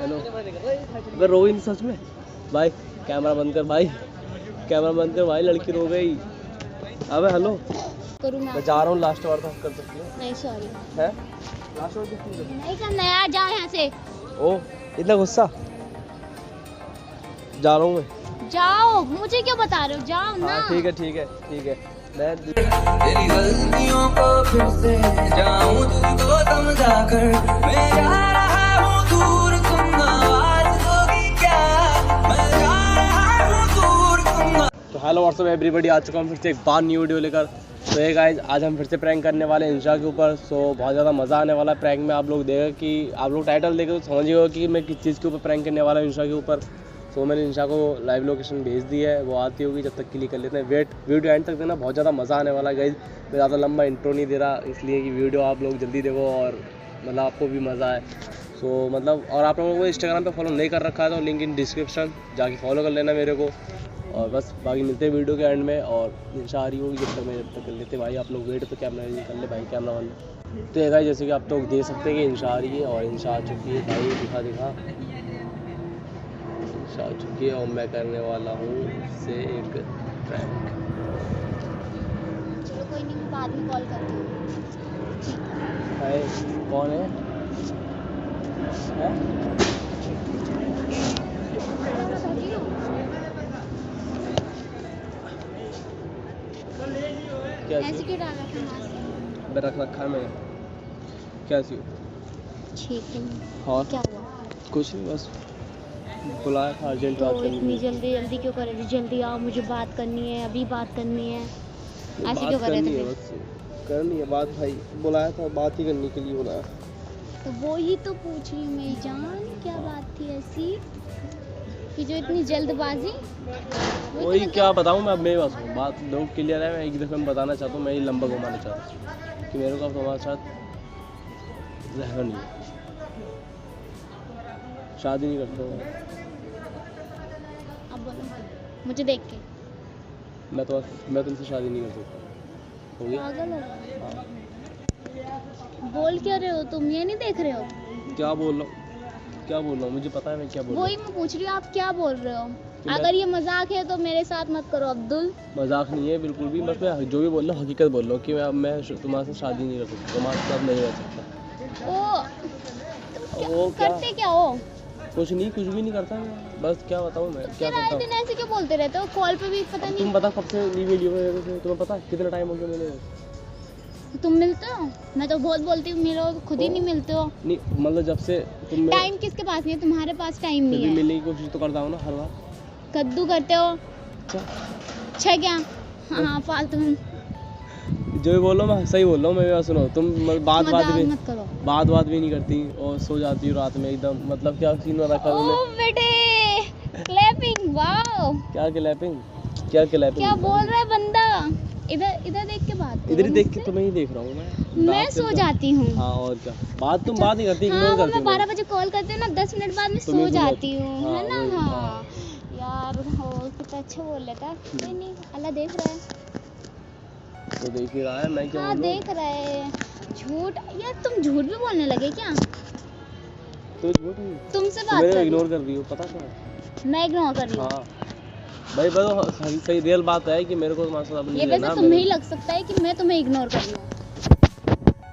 Hello. अगर रो ही नहीं सच में भाई, कैमरा बंद कर भाई, कैमरा बंद कर भाई, लड़की रो गई। अबे हेलो, मैं जा रहा हूँ, लास्ट बार था, कर सकती हूँ? नहीं सॉरी है लास्ट बार नहीं करना यार, जाओ यहाँ से। ओ इतना गुस्सा, जा रहा हूँ मैं। जाओ, मुझे क्यों बता रहे हो, जाओ ना। हाँ ठीक है ठीक है ठीक है, मैं तेरी गलतियों को फिर से जाऊं तुझको समझा कर, मैं जा रहा हूँ दूर, तुम आवाज दोगी क्या, मैं जा रहा हूँ दूर, तुम। तो हेलो व्हाट्सअप एवरीबॉडी, आ चुका हूँ फिर से एक बार न्यू वीडियो लेकर। तो ये गाइस, आज हम फिर से प्रैंक करने वाले हैं इंशा के ऊपर। सो बहुत ज़्यादा मज़ा आने वाला है प्रैंक में। आप लोग देखें कि आप लोग टाइटल देखें तो समझिएगा कि मैं किस चीज़ के ऊपर प्रैंक करने वाला हूँ इंशा के ऊपर। सो मैंने इंशा को लाइव लोकेशन भेज दी है, वो आती होगी, जब तक के लिए कर लेते हैं वेट। वीडियो एंड तक देना, बहुत ज़्यादा मज़ा आने वाला है गाइस। मैं ज़्यादा लंबा इंट्रो नहीं दे रहा, इसलिए कि वीडियो आप लोग जल्दी देखो और मतलब आपको भी मज़ा आए। सो मतलब, और आप लोगों को इंस्टाग्राम पे फॉलो नहीं कर रखा है तो लिंक इन डिस्क्रिप्शन, जाके फॉलो कर लेना मेरे को। और बस बाकी मिलते हैं वीडियो के एंड में। और इंशा आ रही होगी, जब तक कर लेते भाई आप लोग वेट, तो कैमरा कर ले भाई, कैमरा वाले। तो ये गाइस, जैसे कि आप लोग देख सकते हैं कि इंशा आ रही है, और इंशा आ चुकी है भाई, दिखा इंशा आ चुकी है, और मैं करने वाला हूँ उससे एक प्रैंक। चलो कोई नहीं, मैं बाद में कॉल करती हूँ। हाय, कौन है? ऐसे क्यों डाल रखा है मास्क? रख रखा है मैंने। क्या सी ठीक है। और क्या हुआ? कुछ नहीं, बस बुलाया था अर्जेंट बात तो करनी इतनी थी। जल्दी जल्दी क्यों कर रहे थे? जल्दी आओ, मुझे बात करनी है, अभी बात करनी है। ऐसे बात क्यों कर रहे करनी थे है, फिर? बस करनी है बात भाई, बुलाया था बात ही करने के लिए बुलाया। तो वो ही तो पूछ रही हूँ मेरी जान, क्या बात थी ऐसी कि जो इतनी जल्दबाजी? वही क्या बताऊँ मैं, अब मेरे पास हूँ बात, लोग क्लियर है। मैं एक दफ़े में बताना चाहता हूँ, मैं ये लंबा घुमाना चाहता हूँ कि मेरे को अब तुम्हारे साथ रहना नहीं है, शादी नहीं करता हूँ। अब बोलो मुझे देख के। मैं तुमसे शादी नहीं कर सकता। हो गया? पागल हो गए? हाँ। बोल क्या रहे हो तुम, ये नहीं देख रहे हो? क्या बोल रहा हूँ, क्या बोल रहा हूँ, मुझे पता है मैं क्या बोल रहा वही मैं पूछ रही हूँ, आप क्या बोल रहे हो? मैं- अगर ये मजाक है तो मेरे साथ मत करो अब्दुल। हूँ। मजाक नहीं है बिल्कुल भी, बस मैं जो भी बोल रहा हूँ हकीकत बोल रहा हूँ कि मैं तुम्हारे साथ शादी नहीं कर सकता, तुम्हारे साथ नहीं रह सकता। ओ, तुम वो क्या? करते क्या हो? कुछ नहीं, कुछ भी नहीं करता मैं, बस क्या बताऊँ मैं क्या फिर आए करता दिन हूँ। ऐसे क्यों बोलते रहते हो? कॉल पे भी पता तुम नहीं। बता कब से नहीं मिली हो, तुम्हें पता है कितना टाइम हो गया मैंने? तुम मिलते हो? मैं तो बहुत बोलती हूँ मिलो, खुद ही नहीं मिलते हो। नहीं मतलब जब से तुम टाइम किसके पास नहीं है? तुम्हारे पास टाइम नहीं है। मिलने की कोशिश तो करता हूँ ना हर बार। कद्दू करते हो? अच्छा, अच्छा क्या? हाँ फालतू में जो भी बोल रहा हूँ मैं सही बोल रहा हूँ, मेरी बात सुनो। तुम बात मजाक भी मत करो। बात भी नहीं करती और सो जाती हो रात में एकदम, मतलब क्या सीन हो रखा है ओ तुमने? बेटे, क्लैपिंग, वाओ। क्या क्लैपिंग, क्या क्लैपिंग? क्या बोल रहा है बंदा? इधर इधर देख के बात करो इधर ही देख के मुझसे। तुम्हें ही देख रहा हूँ मैं मैं बात सो करके। जाती हूँ। हाँ और क्या, बात नहीं करती, हाँ, इग्नोर वो करती मैं हो। 12 बजे कॉल करती हूँ ना, 10 मिनट बाद मैं तुम्हें सो भी जाती बहुत- हूँ, है हाँ, ना? वही, हाँ यार, हो कितना अच्छा बोल लेता। कोई नहीं, अल्लाह देख रहा है। तो देख ही रहा है, मैं क्या हाँ बोलूं? देख रहा है। झूठ यार, तुम झूठ भी बोलने लगे क्या? तो झूठ नहीं, तुमसे तुम बात मेरे कर रही इग्नोर हूँ। कर रही हो, पता क्या? मैं इग्नोर कर रही हूँ? हाँ भाई, बस सही रियल बात है कि मेरे को तुम्हारे साथ अब ये नहीं वैसे रहना। तुम्हें ही लग सकता है कि मैं तुम्हें इग्नोर कर रही हूँ।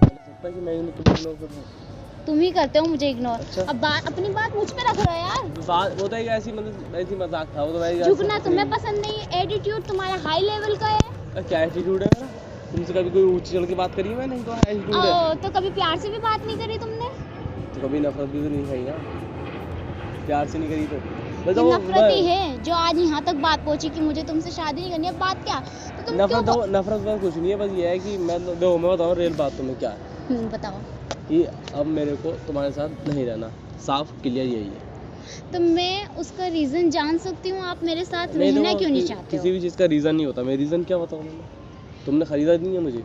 लग सकता है कि मैं तुम्हें इग्नोर कर रहा हूँ। तुम ही करते हो मुझे इग्नोर। अच्छा। अब अपनी बात मुझ पे रख रहा है यार। बात वो तो एक ऐसी मतलब ऐसी मजाक था, वो तो मैं झुकना तुम्हें पसंद नहीं है, एटीट्यूड तुम्हारा हाई लेवल का है। क्या एटीट्यूड है मेरा? तुमसे कभी कोई ऊंची चढ़ के बात करी है? मैं नहीं, तो एटीट्यूड है। तो कभी प्यार से भी बात नहीं करी तुमने? तो कभी नफरत भी तो नहीं है ना, प्यार से नहीं करी तो बस ये वो नफरत ही है जो आज यहाँ तक बात पहुंची कि मुझे तुमसे शादी नहीं करनी है। बात क्या? तो तुम क्यों नफरत बस कुछ नहीं है, बस ये है कि मैं बताऊँ रियल बात तुम्हें क्या है बताओ। कि अब मेरे को तुम्हारे साथ नहीं रहना, साफ क्लियर यही है। तो मैं उसका रीजन जान सकती हूँ? आप मेरे साथ नहीं, रहना देखो, क्यों नहीं चाहते किसी हो? भी चीज़ का रीज़न नहीं होता। मैं रीज़न क्या बताऊँ मैं? तुमने खरीदा नहीं है मुझे,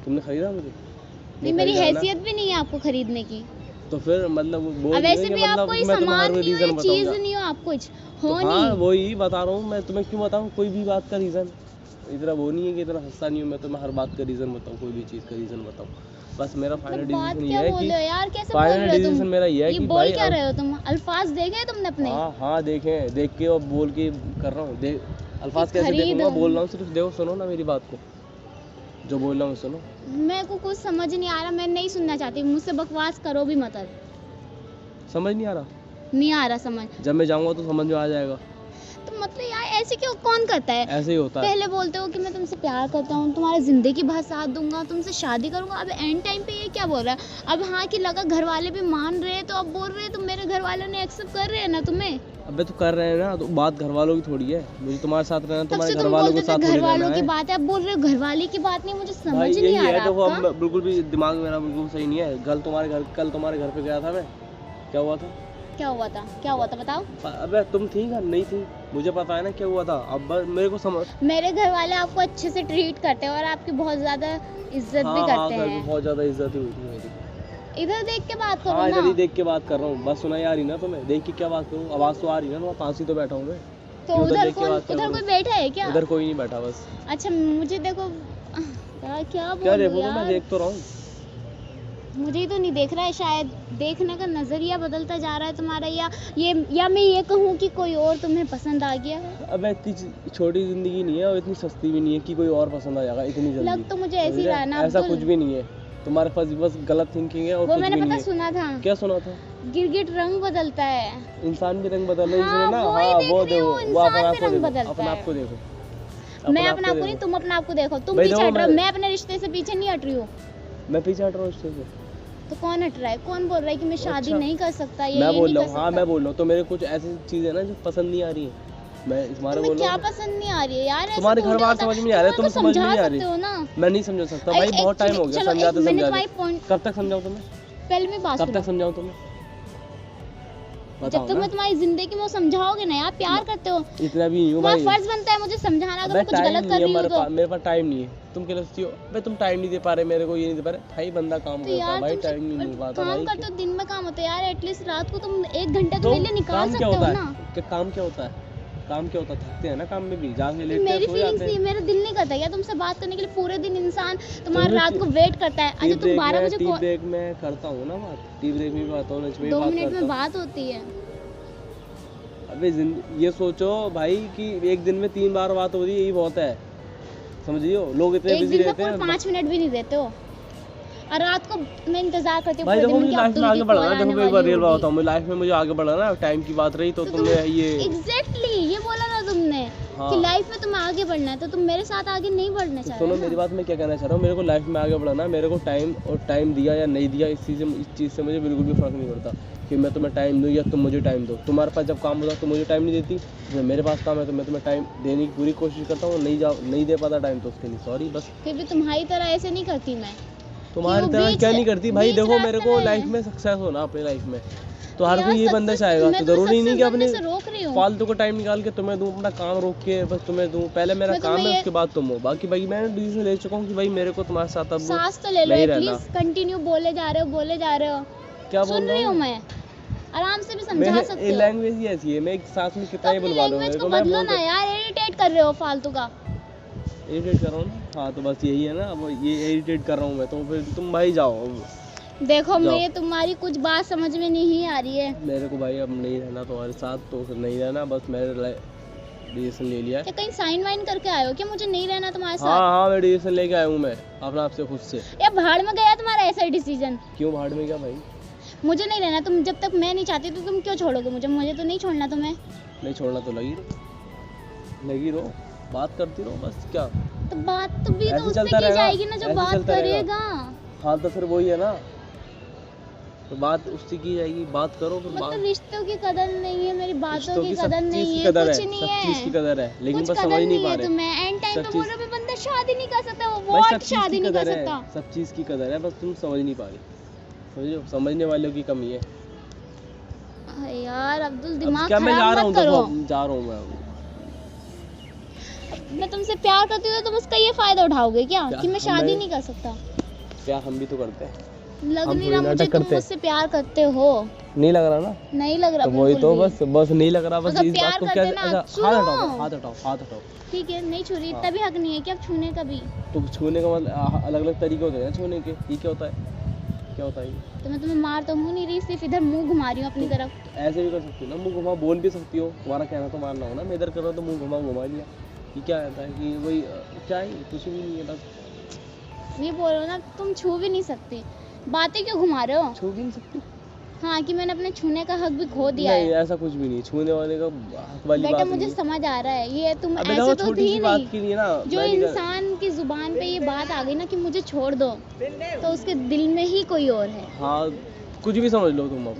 तुमने खरीदा मुझे नहीं, मेरी खरीदा ना? हैसियत भी नहीं है आपको खरीदने की। तो फिर मतलब वो अब वैसे भी आप मतलब कोई मैं तुम्हारे सामान को नहीं हो, रीज़न या चीज बताऊंगा। नहीं हो, आप कुछ तो हो हाँ नहीं। वही बता रहा हूँ मैं तुम्हें, क्यों बताऊँ कोई भी बात का रीज़न? इतना वो नहीं है कि इतना हंसा नहीं हूँ मैं तुम्हें हर बात का रीज़न बताऊँ, कोई भी चीज़ का रीज़न बताऊँ। बस मेरा फाइनल बात डिसीजन ये क्या है बोल कि रहे हो यार, कैसे बोल फाइनल रहे हो डिसीजन तुम? मेरा ये है ये कि बोल भाई क्या रहे हो तुम? अल्फाज देखे तुमने अपने? हाँ देखें, देख के और बोल के कर रहा हूँ। देख अल्फाज कैसे खरीद देखूंगा, हूँ। बोल रहा हूँ सिर्फ, देखो सुनो ना मेरी बात को, जो बोल रहा हूँ सुनो। मेरे को कुछ समझ नहीं आ रहा, मैं नहीं सुनना चाहती, मुझसे बकवास करो भी मत। समझ नहीं आ रहा? नहीं आ रहा समझ। जब मैं जाऊंगा तो समझ में आ जाएगा। तो मतलब यार ऐसे क्यों, कौन करता है? ऐसे ही होता है। पहले बोलते हो कि मैं तुमसे प्यार करता हूँ, तुम्हारा जिंदगी भर साथ दूंगा, तुमसे शादी करूंगा, अब एंड टाइम पे ये क्या बोल रहा है? अब हाँ कि लगा घर वाले भी मान रहे हैं, तो अब बोल रहे हैं, तो मेरे घर वालों ने एक्सेप्ट कर रहे हैं ना तुम्हें? अबे तो कर रहे हैं ना, तो बात घर वालों की थोड़ी है, मुझे तुम्हारे साथ रहना, तब तुम्हारे से घर तुम वालों के बोलते थे साथ घर थोड़ी रहना वालों की है। बात है, अब बोल रहे हो घर वाले की बात नहीं, मुझे समझ भाई नहीं यही आ है, रहा देखो आपका। अब बिल्कुल भी दिमाग मेरा बिल्कुल सही नहीं है। कल तुम्हारे घर पे गया था मैं, क्या हुआ था? क्या हुआ था? क्या हुआ था बताओ? अबे तुम थी घर नहीं थी, मुझे पता है ना क्या हुआ था। अब मेरे को समझ, मेरे घर वाले आपको अच्छे से ट्रीट करते हैं और आपकी बहुत ज्यादा इज्जत भी हाँ करते घर पे हैं। बहुत ज्यादा इज्जत हुई थी मेरी। इधर देख के बात करो हाँ इधर ही ना। देख के बात कर रहा हूँ, बस सुनाई आ रही ना तुम्हें? देख के क्या बात करूँ, आवाज तो आ रही है ना, पास ही तो बैठा हूँ मैं। तो उधर उधर देख के कौन, बात क्या उधर करूं? कोई बैठा है क्या? इधर कोई नहीं बैठा बस। अच्छा मुझे देखो यार, क्या क्या बोलूं देखोगे, मैं यार, देख तो रहा हूँ। मुझे ही तो नहीं देख रहा है शायद, देखने का नजरिया बदलता जा रहा है तुम्हारा, या मैं ये कहूँ कि कोई और तुम्हें पसंद आ गया है। अब इतनी छोटी जिंदगी नहीं है और इतनी सस्ती भी नहीं है कि कोई और पसंद आ जाएगा इतनी जल्दी। लग तो मुझे ऐसे ही रहा है ना ऐसा अब्दुल। कुछ भी नहीं है, तुम्हारे पास बस गलत थिंकिंग है और वो कुछ मैंने भी पता नहीं है। सुना था, क्या सुना था? गिरगिट रंग बदलता है। इंसान भी रंग बदल रही हाँ, है ना। वो ही हाँ देख वो रही हूँ, देखो, वो अपने इंसान आप भी को रंग देखो, बदलता अपने है। आप को देखो। मैं अपने आप को नहीं, तुम अपने आप को देखो, तुम भाई पीछे देखो, हट रहे हो, मैं- मैं अपने रिश्ते से पीछे नहीं हट रही हूँ। मैं पीछे हट रहा हूँ इससे। तो कौन हट रहा है? कौन बोल रहा है कि मैं शादी अच्छा। नहीं कर सकता, मैं ये बोल नहीं रहा कर हूँ, हाँ सकता? मैं बोल रहा हूँ, तो मेरे कुछ ऐसी चीजें हैं ना जो पसंद नहीं आ रही है, मैं तुम्हारे तुम्हें बोल क्या रहा हूँ। पसंद नहीं आ रही है यार? ऐसे तुम्हारे थोड़ी घर बार होता है। समझ में नहीं आ रहा है, तुम मेरे को समझ में नहीं समझा आ रही। सकते हो ना। मैं नहीं समझा सकता भाई, बहुत टाइम हो गया समझाते मैंने समझाते। तुम्हारी पॉइंट, कब तक समझाऊं तुम्हें? पहले मेरी बात कब सुनो। तक समझाऊं तुम्हें? जब बताओ तक ना। मैं तुम्हारी जिंदगी में वो समझाओगे ना यार, प्यार करते हो, इतना भी नहीं हूँ तुम्हारा भाई। फर्ज बनता है मुझे समझाना, अगर अबे मैं कुछ टाइम गलत नहीं कर है रही हूँ तो। मेरे पास टाइम नहीं है। तुम क्या लगती हो भाई, तुम टाइम नहीं दे पा रहे मेरे को, ये नहीं दे पा रहे भाई, बंदा काम तो करता है यार भाई, तुम टाइम नहीं मिल पाता काम भाई। करते हो, दिन में काम होता है यार, एटलीस्ट रात को तुम 1 घंटा तो तो मेरे लिए निकाल काम क्या सकते होता हो है? ना। क्या काम क्या होता है? काम क्या होता है? थकते हैं ना काम में भी, जाके लेटते मेरी हैं, सो फीलिंग्स जाते थी, हैं। मेरा दिल नहीं करता क्या तुमसे बात करने के लिए? पूरे दिन इंसान तुम्हारा तुम्हें रात को वेट करता है। अच्छा तुम 12 बजे टी ब्रेक में करता हूँ ना बात, टी ब्रेक में भी आता हूँ, लंच में भी 2 बात मिनट करता में हूँ। बात होती है। अबे ये सोचो भाई कि एक दिन में 3 बार बात हो रही है, यही बहुत है, समझियो। लोग इतने एक बिजी दिन में रहते कोई हैं 5 मिनट भी नहीं देते हो, और रात को मैं इंतजार करती हूँ भाई। पूरे देखो दिन मुझे कि लाइफ में अब्दुल आगे की बढ़ना कॉल है, देखो आने मैं एक बार वाली रियल बात होगी। बताऊँ, लाइफ में मुझे आगे बढ़ना है, टाइम की बात रही तो तुमने ये एग्जैक्टली ये बोला ना तुमने हाँ। कि लाइफ में तुम्हें आगे बढ़ना है, तो तुम मेरे साथ आगे नहीं बढ़ना चाह सुनो रहे मेरी ना। बात, मैं क्या कहना चाह रहा हूँ, मेरे को लाइफ में आगे बढ़ना है, मेरे को टाइम और टाइम दिया या नहीं दिया इस चीज़ से मुझे बिल्कुल भी फर्क नहीं पड़ता कि मैं तुम्हें टाइम दूँ या तुम मुझे टाइम दो। तुम्हारे पास जब काम होता है तो मुझे टाइम नहीं देती, जब मेरे पास काम है तो मैं तुम्हें टाइम देने की पूरी कोशिश करता हूँ, नहीं दे पाता टाइम तो उसके लिए सॉरी बस। फिर भी तुम्हारी तरह ऐसे नहीं करती मैं। तुम्हारी वो तरह बीच- क्या नहीं करती भाई, बीच देखो मेरे रास्ते को में- लाइफ में सक्सेस होना अपनी लाइफ में, तो हर यार कोई ये बंदा success- चाहेगा, मैं तो तुम्हें जरूरी नहीं कि success अपने बनने से रोक रही हूँ। फालतू को टाइम निकाल के तुम्हें दूँ, अपना काम रोक के बस तुम्हें दूँ। पहले मेरा मैं काम तुम्हें है, ये- उसके बाद तुम हो। बाकी भाई मैंने डिसीजन ले चुका हूँ कि भाई मेरे को तुम्हारे साथ अब सांस तो ले लो नहीं एटलीस्ट, रहना। कंटिन्यू बोले जा रहे हो। क्या सुन बोल रही रहा हूँ हूँ मैं, आराम से भी समझा मैं? सकते हो। लैंग्वेज ही ऐसी है, मैं एक साथ में तो कितना ही अपनी बुलवा लो लैंग्वेज मेरे को को, मैं बदलो ना यार, इरिटेट कर रहे हो फालतू का। इरिटेट कर रहा हूँ ना। हाँ तो बस यही है ना, अब ये इरिटेट कर रहा हूँ मैं, तो फिर तुम भाई जाओ। देखो जाओ। मैं तुम्हारी कुछ बात समझ में नहीं आ रही है। मेरे को भाई अब नहीं रहना तुम्हारे साथ, तो फिर नहीं रहना, बस मैंने डिसीजन ले लिया है। क्या कहीं साइन वाइन करके आए हो क्या मुझे नहीं रहना तुम्हारे हाँ साथ? हाँ मैं डिसीजन लेके आया हूँ मैं अपना, आपसे खुद से। या भाड़ में गया तुम्हारा ऐसा डिसीजन? क्यों भाड़ में क्या भाई? मुझे नहीं रहना, तुम जब तक मैं नहीं चाहती तो तुम क्यों छोड़ोगे मुझे तो नहीं छोड़ना तुम्हें। नहीं छोड़ना तो लगी रहो, बात करती रहो बस। क्या तो बात तो भी ऐसे तो उससे चलता की रहेगा, जाएगी ना जो ऐसे बात चलता रहेगा। करेगा। हाँ तो फिर वही है ना, तो बात उससे की जाएगी, बात करो फिर बात। मतलब रिश्तों की कदर नहीं है, मेरी बातों रिश्तों की सब कदर चीज़ नहीं की है, कदर कुछ है, नहीं सब चीज़ की है, कदर है, लेकिन कुछ बस कदर समझ नहीं नहीं पा है रहे। तुम्हें। एंड टाइम सब पे बोल चीज़- रहे हो बंदा शादी नहीं कर सकता, वो भाई सब व्हाट चीज़ की शादी नहीं कर कदर है, सकता। सब चीज़ की कदर है, बस तुम समझ नहीं पा रही, समझो, समझने वालों की कमी है। अरे यार अब्दुल अब दिमाग क्या मैं जा खराब रहा हूँ, मत करो। देखो जा रहा हूँ मैं। मैं तुमसे प्यार करती हूँ तो तुम उसका ये फायदा उठाओगे क्या क्या कि मैं शादी हमें- नहीं कर सकता? क्या हम भी तो करते हैं, लग हम नहीं थोड़ी रहा मुझे नाटक तुम करते। मुझसे प्यार करते हो। नहीं लग रहा ना, नहीं लग रहा तो वही बिल्कुल तो भी। बस नहीं लग रहा, बस अगर इस प्यार बात को करते क्या। ना, अच्छा हाथ सुनो। हटाओ, हाथ हटाओ, हाथ हटाओ। ठीक है, नहीं छू रही, हाँ। तभी हक नहीं है कि अब छूने का भी। तो छूने का मतलब अलग अलग तरीके होते हैं ना छूने के, ये क्या होता है, क्या होता है ये? तो मैं तुम्हें मार तो हूँ नहीं रही, सिर्फ इधर मुंह घुमा रही हूँ अपनी तरफ। ऐसे भी कर सकती हो ना, मुंह घुमा बोल भी सकती हो, तुम्हारा कहना तो मानना हो ना, मैं इधर कर रहा हूँ तो मुंह घुमा लिया, ये क्या रहता है कि वही क्या है, कुछ भी नहीं है, बस ये बोल रहे हो ना, तुम छू भी नहीं सकती, बातें क्यों घुमा रहे हो? छू भी नहीं सकती। हाँ, कि मैंने अपने छूने का हक भी खो दिया नहीं है। ऐसा कुछ भी नहीं, छूने वाले का हक वाली बेटा बात मुझे नहीं है। समझ आ रहा है, ये तुम अबे ऐसे देखो तो छोटी थी सी नहीं। बात के लिए ना जो मैं नहीं कर- इंसान की जुबान पे ये बात आ गई ना कि मुझे छोड़ दो, तो उसके दिल में ही कोई और है। हाँ कुछ भी समझ लो तुम अब।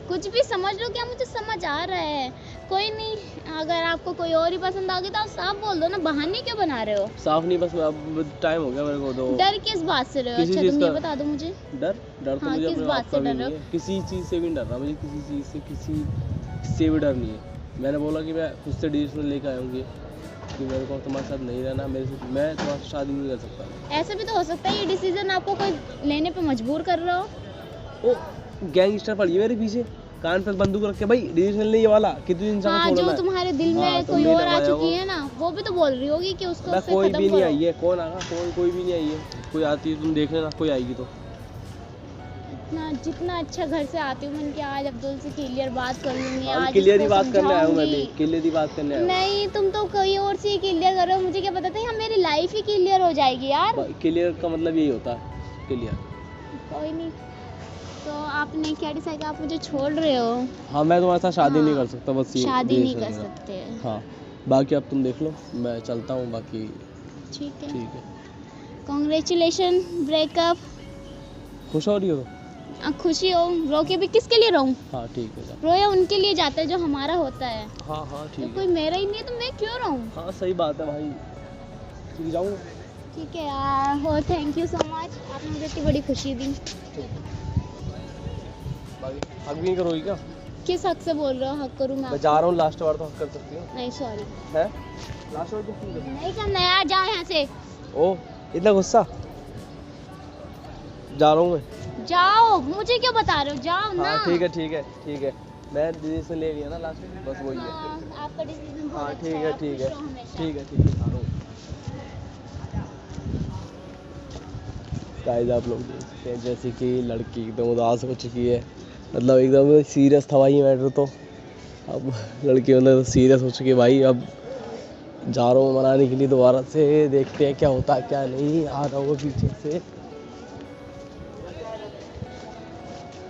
कुछ भी समझ लो, क्या मुझे समझ आ रहा है। कोई नहीं, अगर आपको कोई और ही पसंद आ गई तो आप साफ बोल दो ना, बहाने क्यों बना रहे हो? साफ नहीं, बस अब टाइम हो गया मेरे को तो। डर किस बात से रहे हो? किसी अच्छा चीज़ तुम ये का- बता दो मुझे। डर डर तो हाँ, मुझे किस अपने बात आप का से भी डर रहे नहीं है, किसी चीज़ से भी नहीं डर रहा, मुझे किसी चीज़ से किसी से भी डर नहीं है। मैंने बोला कि मैं खुद से डिसीजन लेकर आऊँगी कि मेरे को तुम्हारे साथ नहीं रहना, मैं तुम्हारे साथ शादी नहीं कर सकता। ऐसा भी तो हो सकता है ये डिसीजन आपको कोई लेने पे मजबूर कर रहा हो। ओ गैंगस्टर पड़ी है मेरे पीछे, कान पे बंदूक रख के, भाई डिसीजन नहीं ये वाला कि तुझे इंसान हाँ, को जो छोड़ना है। तुम्हारे दिल में हाँ, कोई तुमने और आ लगाया चुकी वो। है ना, वो भी तो बोल रही होगी कि उसको मैं उससे कोई खत्म भी नहीं करो। आई है, कौन आएगा, कोई भी नहीं आई है, कोई आती है तुम देख लेना, कोई आएगी तो। जितना अच्छा घर से आती हूँ मन के आज अब्दुल से क्लियर बात कर लूंगी, आज क्लियर ही उसको बात करने आया हूँ मैं भी, समझाऊंगी। क्लियर ही बात करने आया हूँ। नहीं, तुम तो कोई और से क्लियर कर रहे हो, मुझे क्या पता था मेरी लाइफ ही क्लियर हो जाएगी यार। क्लियर का मतलब यही होता है, क्लियर। कोई नहीं, तो आपने क्या डिसाइड किया, आप मुझे छोड़ रहे हो? हाँ मैं तुम्हारे साथ शादी हाँ, नहीं कर सकता, बस ये शादी नहीं decision कर है। सकते। हाँ बाकी अब तुम देख लो, मैं चलता हूँ, बाकी ठीक है, ठीक है। Congratulation breakup. खुश हो रही हो? खुशी हो, रो के भी किसके लिए रोऊं? हाँ ठीक है। रोया उनके लिए जाता है जो हमारा होता है, हाँ हाँ तो ठीक है। कोई मेरा ही नहीं है तो मैं क्यों रोऊं? हाँ सही बात है भाई, ठीक जाऊँ। ठीक है यार, हो थैंक यू सो मच, आपने मुझे इतनी बड़ी खुशी दी। बाकी हक भी नहीं करोगी क्या? किस हक से बोल रहे हो हक करूँ मैं? मैं जा रहा हूँ, लास्ट बार तो हक कर सकती हूँ। नहीं सॉरी, है लास्ट बार तो नहीं करना यार, जाओ यहाँ से। ओ इतना गुस्सा, जा रहा हूँ मैं। जाओ, मुझे क्यों बता रहे हो, जाओ ना। हाँ ठीक है ठीक है ठीक है, मैं डिसीजन ले लिया ना लास्ट में, बस वही है। हाँ, आपका डिसीजन बहुत हाँ अच्छा ठीक है, है आप ठीक खुश है रहो हमेशा। ठीक है ठीक है, आ रहा हूँ। गाइस आप लोग देख सकते हैं जैसे कि लड़की एकदम उदास हो चुकी है, मतलब एकदम सीरियस था भाई मैटर तो, अब लड़की मतलब सीरियस हो चुकी है भाई। अब जा रहा हूँ मनाने के लिए दोबारा से, देखते हैं क्या होता है क्या नहीं। आ रहा हूँ पीछे से।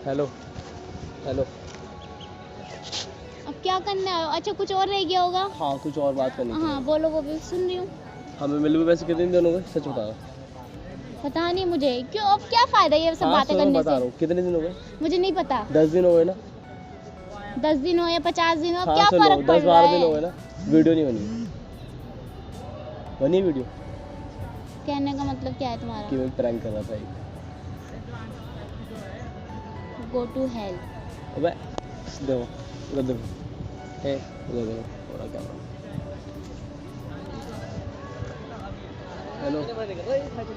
हेलो हेलो, अब क्या करना है? अच्छा कुछ और रह गया होगा? हाँ कुछ और बात करनी थी। हाँ बोलो, वो भी सुन रही हूँ। हमें मिले हुए पैसे कितने दिन हो गए, सच बता। पता नहीं मुझे, क्यों, अब क्या फायदा ये सब हाँ बातें सुनो, करने बता रहा से? हूँ कितने दिन हो गए। मुझे नहीं पता, 10 दिन हो गए ना। 10 दिन हो या 50 दिन हो, हाँ क्या सुनो, फर्क पड़ रहा 10-12 दिन हो गए है? ना। वीडियो नहीं बनी, बनी वीडियो कहने का मतलब क्या है तुम्हारा? कि मैं प्रैंक कर रहा था एक। Go to hell. अबे देखो उधर देखो, ए उधर देखो थोड़ा कैमरा। हेलो,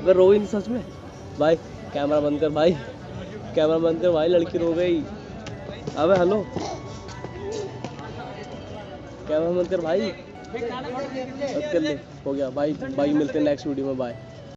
अगर रोई नहीं सच में भाई, कैमरा बंद कर भाई, कैमरा बंद कर भाई, लड़की रो गई। अबे हेलो, कैमरा बंद कर भाई, बंद कर ले, हो गया भाई। भाई मिलते हैं नेक्स्ट वीडियो में, बाय।